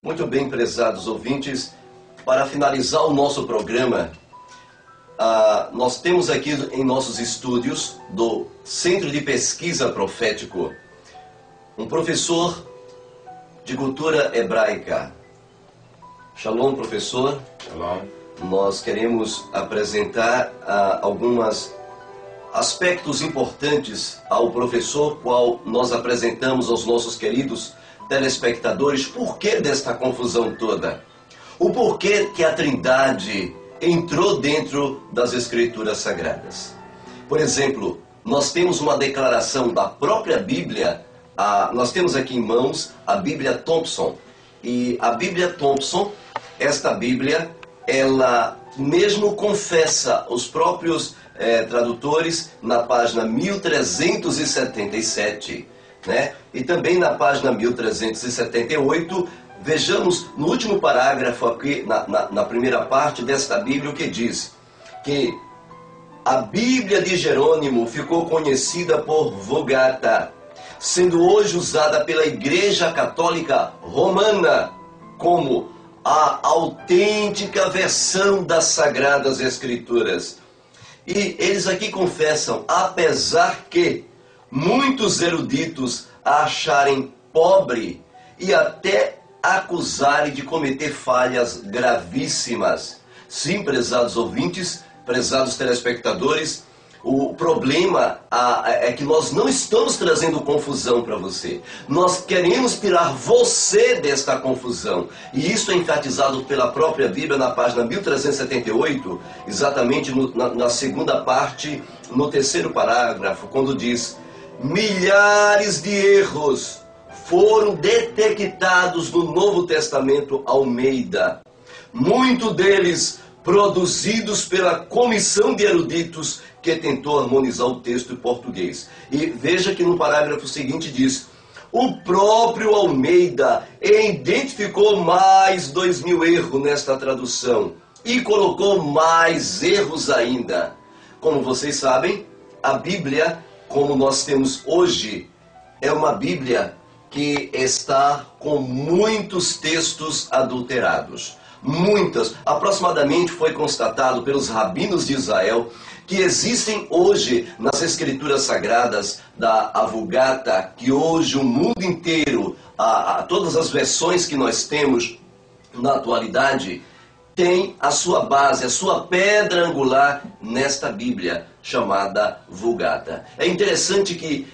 Muito bem, prezados ouvintes, para finalizar o nosso programa, nós temos aqui em nossos estúdios do Centro de Pesquisa Profético um professor de cultura hebraica. Shalom, professor. Shalom. Nós queremos apresentar alguns aspectos importantes ao professor, qual nós apresentamos aos nossos queridos telespectadores. Por que desta confusão toda? O porquê que a Trindade entrou dentro das Escrituras Sagradas. Por exemplo, nós temos uma declaração da própria Bíblia, nós temos aqui em mãos a Bíblia Thompson. E a Bíblia Thompson, esta Bíblia, ela mesmo confessa os próprios tradutores na página 1377, né? E também na página 1378, vejamos no último parágrafo aqui, na primeira parte desta Bíblia, o que diz: que a Bíblia de Jerônimo ficou conhecida por Vulgata, sendo hoje usada pela Igreja Católica Romana como a autêntica versão das Sagradas Escrituras. E eles aqui confessam, apesar que muitos eruditos a acharem pobre e até acusarem de cometer falhas gravíssimas. Sim, prezados ouvintes, prezados telespectadores, o problema é que nós não estamos trazendo confusão para você. Nós queremos tirar você desta confusão. E isso é enfatizado pela própria Bíblia na página 1378, exatamente na segunda parte, no terceiro parágrafo, quando diz: milhares de erros foram detectados no Novo Testamento Almeida. Muitos deles produzidos pela comissão de eruditos que tentou harmonizar o texto em português. E veja que no parágrafo seguinte diz: o próprio Almeida identificou mais 2000 erros nesta tradução e colocou mais erros ainda. Como vocês sabem, a Bíblia, como nós temos hoje, é uma Bíblia que está com muitos textos adulterados. Aproximadamente foi constatado pelos rabinos de Israel que existem hoje nas Escrituras Sagradas da Vulgata, que hoje o mundo inteiro, todas as versões que nós temos na atualidade, tem a sua base, a sua pedra angular nesta Bíblia chamada Vulgata. É interessante que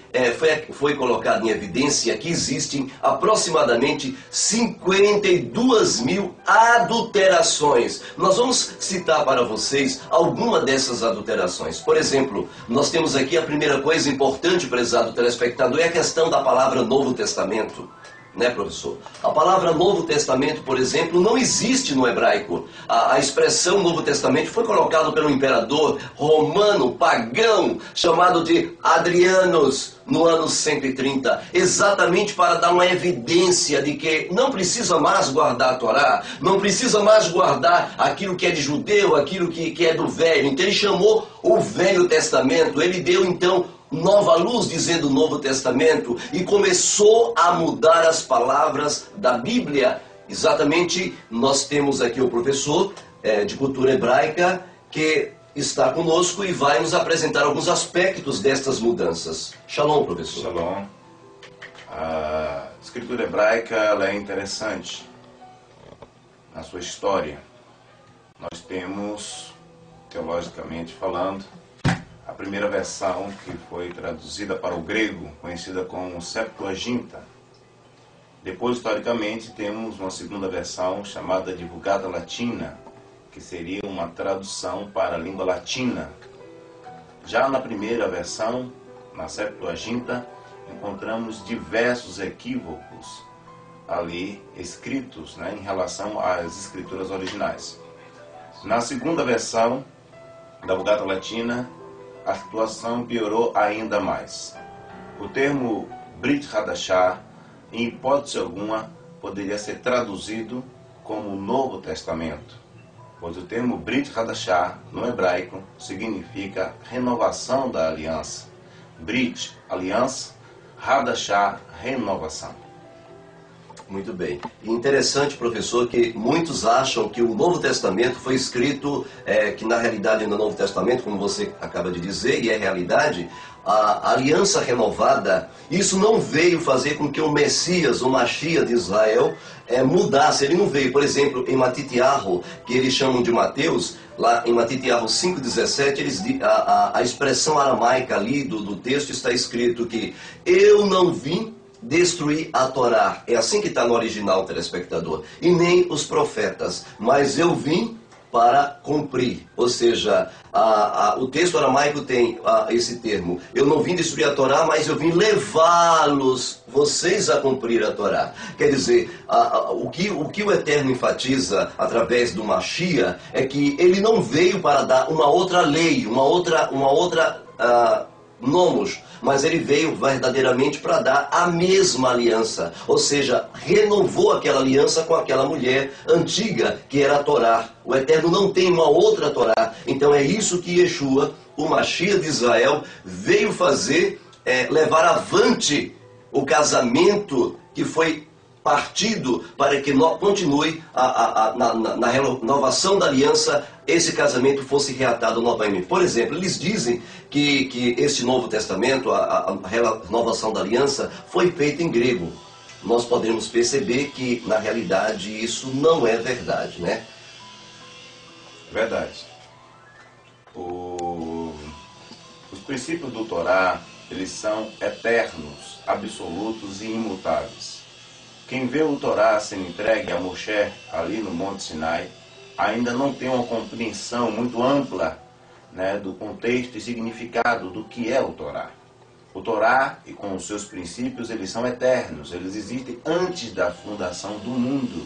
foi colocado em evidência que existem aproximadamente 52.000 adulterações. Nós vamos citar para vocês alguma dessas adulterações. Por exemplo, nós temos aqui a primeira coisa importante, prezado telespectador, é a questão da palavra Novo Testamento. Né, professor? A palavra Novo Testamento, por exemplo, não existe no hebraico. A expressão Novo Testamento foi colocada pelo imperador romano, pagão, chamado de Adrianos, no ano 130, exatamente para dar uma evidência de que não precisa mais guardar a Torá, não precisa mais guardar aquilo que é de judeu, aquilo que é do velho. Então ele chamou o Velho Testamento, ele deu então nova luz, dizendo Novo Testamento, e começou a mudar as palavras da Bíblia. Exatamente, nós temos aqui o professor de cultura hebraica que está conosco e vai nos apresentar alguns aspectos destas mudanças. Shalom, professor. Shalom. A escritura hebraica ela é interessante na sua história. Nós temos, teologicamente falando, a primeira versão que foi traduzida para o grego, conhecida como Septuaginta. Depois, historicamente, temos uma segunda versão chamada de Vulgata Latina, que seria uma tradução para a língua latina. Já na primeira versão, na Septuaginta, encontramos diversos equívocos ali escritos, né, em relação às escrituras originais. Na segunda versão da Vulgata Latina, a situação piorou ainda mais. O termo Brit Hadashah, em hipótese alguma, poderia ser traduzido como Novo Testamento, pois o termo Brit Hadashah, no hebraico, significa renovação da aliança. Brit, aliança, Hadashah, renovação. Muito bem. Interessante, professor, que muitos acham que o Novo Testamento foi escrito, que na realidade no Novo Testamento, como você acaba de dizer, e é realidade, a aliança renovada, isso não veio fazer com que o Messias, o Mashiach de Israel, mudasse. Ele não veio, por exemplo, em Matitiahu, que eles chamam de Mateus, lá em Matitiahu 5,17, a expressão aramaica ali do texto está escrito que eu não vim destruir a Torá. É assim que está no original, telespectador. E nem os profetas. Mas eu vim para cumprir. Ou seja, o texto aramaico tem esse termo. Eu não vim destruir a Torá, mas eu vim levá-los, vocês, a cumprir a Torá. Quer dizer, o que o Eterno enfatiza através do Mashiach é que ele não veio para dar uma outra lei, uma outra nomos, mas ele veio verdadeiramente para dar a mesma aliança, ou seja, renovou aquela aliança com aquela mulher antiga que era a Torá. O Eterno não tem uma outra Torá, então é isso que Yeshua, o Mashiach de Israel, veio fazer, levar avante o casamento que foi partido para que continue na renovação da aliança, esse casamento fosse reatado novamente. Por exemplo, eles dizem que este Novo Testamento, a renovação da aliança, foi feita em grego. Nós podemos perceber que, na realidade, isso não é verdade, né? Verdade. Os princípios do Torá, eles são eternos, absolutos e imutáveis. Quem vê o Torá sendo entregue a Moshe ali no Monte Sinai ainda não tem uma compreensão muito ampla, né, do contexto e significado do que é o Torá. O Torá, e com os seus princípios, eles são eternos, eles existem antes da fundação do mundo.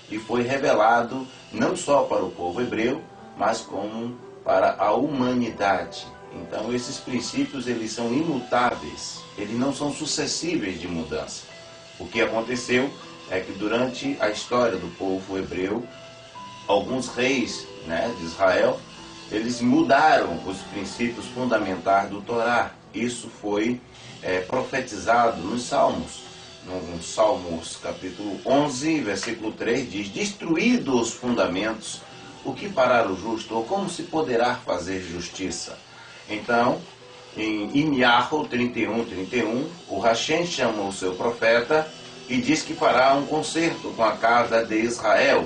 E foi revelado não só para o povo hebreu, mas como para a humanidade. Então esses princípios, eles são imutáveis, eles não são sucessíveis de mudança. O que aconteceu é que durante a história do povo hebreu, alguns reis, né, de Israel, eles mudaram os princípios fundamentais do Torá. Isso foi profetizado nos Salmos. No Salmos capítulo 11, versículo 3, diz: destruídos os fundamentos, o que parar o justo? Ou como se poderá fazer justiça? Então, em Irmiyahu 31, o Hashem chama o seu profeta e diz que fará um concerto com a casa de Israel,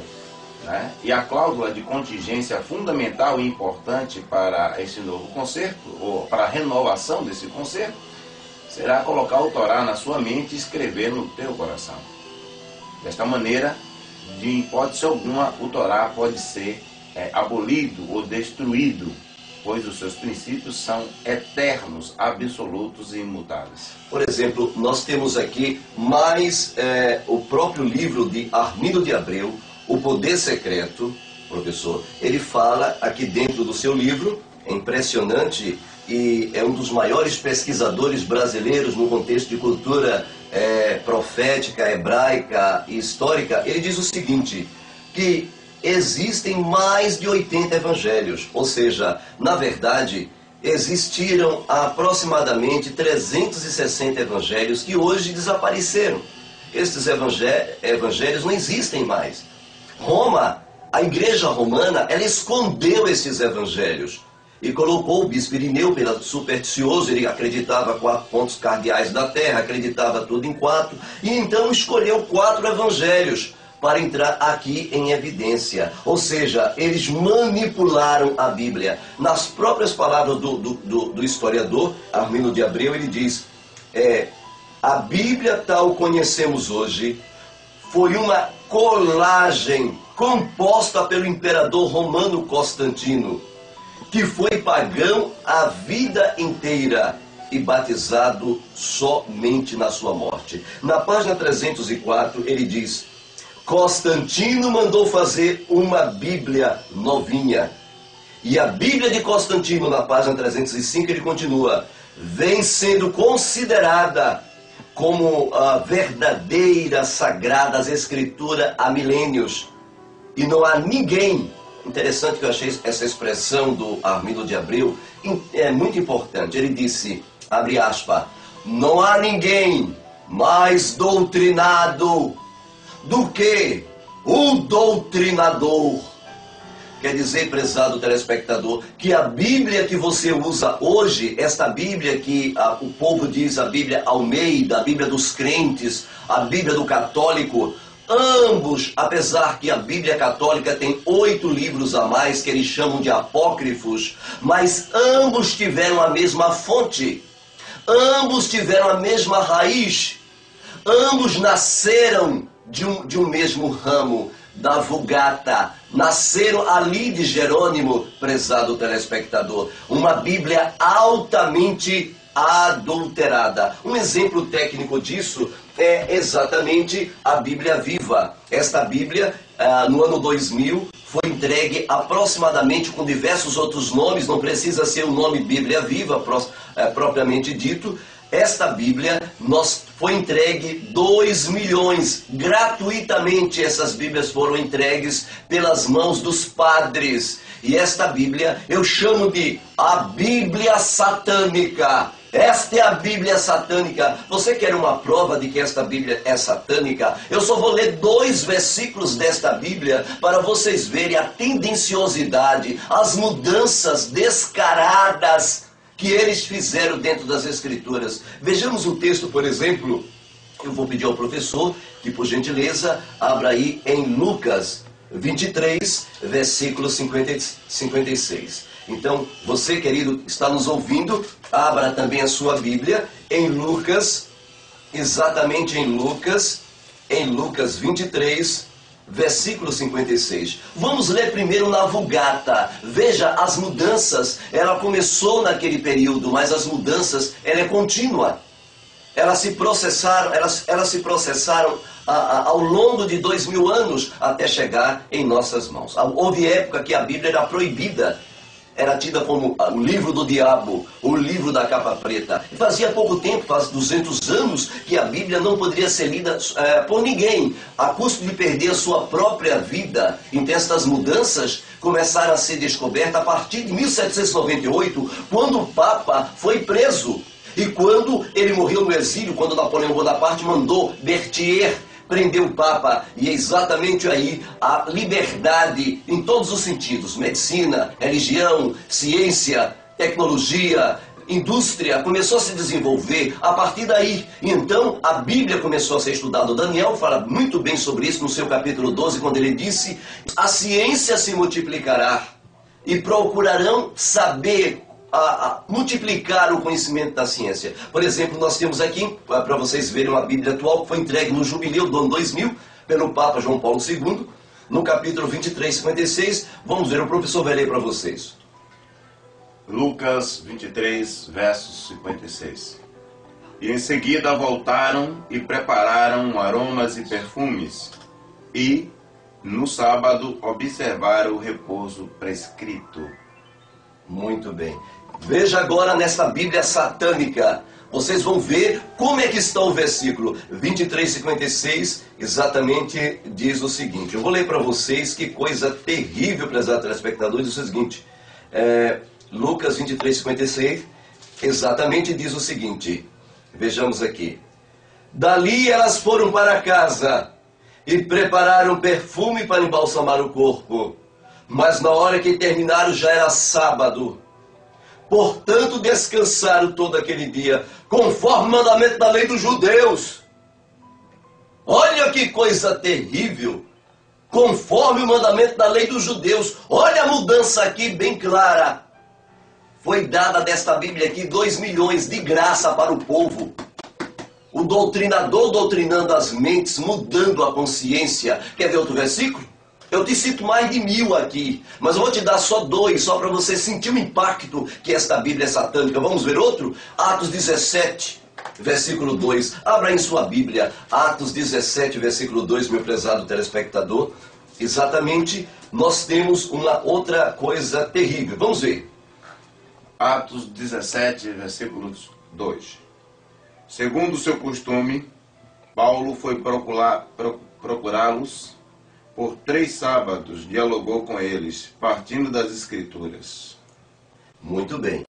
né? E a cláusula de contingência fundamental e importante para esse novo concerto, ou para a renovação desse concerto, será colocar o Torá na sua mente e escrever no teu coração. Desta maneira, de hipótese alguma, o Torá pode ser abolido ou destruído, pois os seus princípios são eternos, absolutos e imutáveis. Por exemplo, nós temos aqui mais o próprio livro de Armindo de Abreu, O Poder Secreto, professor. Ele fala aqui dentro do seu livro, é impressionante, e é um dos maiores pesquisadores brasileiros no contexto de cultura profética, hebraica e histórica. Ele diz o seguinte, que existem mais de 80 evangelhos, ou seja, na verdade, existiram aproximadamente 360 evangelhos que hoje desapareceram. Estes evangelhos não existem mais. Roma, a igreja romana, ela escondeu esses evangelhos e colocou o bispo Irineu, pela supersticioso, ele acreditava 4 pontos cardeais da terra, acreditava tudo em 4, e então escolheu 4 evangelhos para entrar aqui em evidência. Ou seja, eles manipularam a Bíblia. Nas próprias palavras do historiador Armindo de Abreu, ele diz, a Bíblia tal conhecemos hoje foi uma colagem composta pelo imperador romano Constantino, que foi pagão a vida inteira e batizado somente na sua morte. Na página 304, ele diz, Constantino mandou fazer uma Bíblia novinha. E a Bíblia de Constantino, na página 305, ele continua, vem sendo considerada como a verdadeira sagrada escritura há milênios. E não há ninguém, interessante que eu achei essa expressão do Armindo de Abreu, é muito importante. Ele disse, abre aspas, não há ninguém mais doutrinado do que o doutrinador. Quer dizer, prezado telespectador, que a Bíblia que você usa hoje, esta Bíblia que o povo diz, a Bíblia Almeida, a Bíblia dos crentes, a Bíblia do católico, ambos, apesar que a Bíblia católica tem 8 livros a mais, que eles chamam de apócrifos, mas ambos tiveram a mesma fonte, ambos tiveram a mesma raiz, ambos nasceram de um mesmo ramo, da Vulgata, nasceram ali de Jerônimo, prezado telespectador. Uma Bíblia altamente adulterada. Um exemplo técnico disso é exatamente a Bíblia Viva. Esta Bíblia, no ano 2000, foi entregue aproximadamente com diversos outros nomes, não precisa ser o nome Bíblia Viva propriamente dito. Esta Bíblia foi entregue 2 milhões, gratuitamente essas Bíblias foram entregues pelas mãos dos padres. E esta Bíblia eu chamo de a Bíblia Satânica. Esta é a Bíblia Satânica. Você quer uma prova de que esta Bíblia é satânica? Eu só vou ler 2 versículos desta Bíblia para vocês verem a tendenciosidade, as mudanças descaradas que eles fizeram dentro das Escrituras. Vejamos um texto, por exemplo, eu vou pedir ao professor que, por gentileza, abra aí em Lucas 23, versículo 56. Então, você, querido, está nos ouvindo, abra também a sua Bíblia em Lucas, exatamente em Lucas 23, versículo 56. Vamos ler primeiro na Vulgata. Veja as mudanças. Ela começou naquele período, mas as mudanças, ela é contínua. Elas se processaram ao longo de 2000 anos até chegar em nossas mãos. Houve época que a Bíblia era proibida. Era tida como o livro do diabo, o livro da capa preta. E fazia pouco tempo, faz 200 anos, que a Bíblia não poderia ser lida por ninguém, a custo de perder a sua própria vida. Então estas mudanças começaram a ser descobertas a partir de 1798, quando o Papa foi preso. E quando ele morreu no exílio, quando Napoleão Bonaparte mandou Berthier prender o Papa, e é exatamente aí a liberdade em todos os sentidos, medicina, religião, ciência, tecnologia, indústria, começou a se desenvolver a partir daí. Então a Bíblia começou a ser estudada. O Daniel fala muito bem sobre isso no seu capítulo 12, quando ele disse: a ciência se multiplicará e procurarão saber multiplicar o conhecimento da ciência. Por exemplo, nós temos aqui, para vocês verem, uma Bíblia atual que foi entregue no jubileu do ano 2000 pelo Papa João Paulo II, no capítulo 23, 56. Vamos ver, o professor vai ler para vocês. Lucas 23, versos 56. E em seguida voltaram e prepararam aromas e perfumes, e no sábado observaram o repouso prescrito. Muito bem. Veja agora nesta Bíblia satânica. Vocês vão ver como é que está o versículo 23:56, exatamente diz o seguinte. Eu vou ler para vocês, que coisa terrível, prezados telespectadores, diz o seguinte. Lucas 23:56, exatamente diz o seguinte. Vejamos aqui. Dali elas foram para casa e prepararam perfume para embalsamar o corpo. Mas na hora que terminaram já era sábado. Portanto, descansaram todo aquele dia, conforme o mandamento da lei dos judeus. Olha que coisa terrível. Conforme o mandamento da lei dos judeus. Olha a mudança aqui bem clara. Foi dada desta Bíblia aqui 2 milhões de graça para o povo. O doutrinador doutrinando as mentes, mudando a consciência. Quer ver outro versículo? Eu te cito mais de 1000 aqui, mas eu vou te dar só 2, só para você sentir o impacto que esta Bíblia é satânica. Vamos ver outro? Atos 17, versículo 2. Abra em sua Bíblia, Atos 17, versículo 2, meu prezado telespectador. Exatamente, nós temos uma outra coisa terrível. Vamos ver. Atos 17, versículo 2. Segundo o seu costume, Paulo foi procurá-los. Por 3 sábados dialogou com eles, partindo das Escrituras. Muito bem.